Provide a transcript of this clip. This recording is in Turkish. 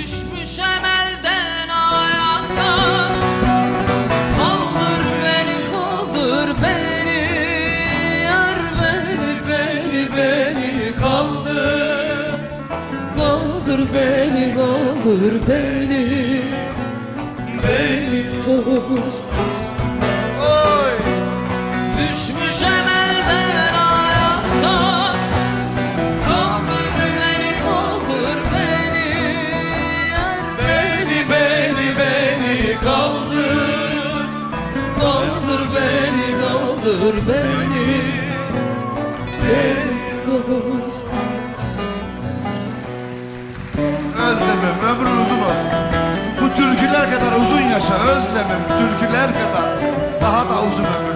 Düşmüşem elden ayaktan. Kaldır beni, kaldır beni, yar beni kaldır. Kaldır beni, kaldır beni dost. Oy! Düşmüşem elden ayaktan. Kaldır beni, kaldır beni, yar beni kaldır. Kaldır beni, kaldır beni dost. Özlemim, ömrün uzun olsun. Bu türküler kadar uzun yaşa Özlemim, türküler kadar daha da uzun ömür.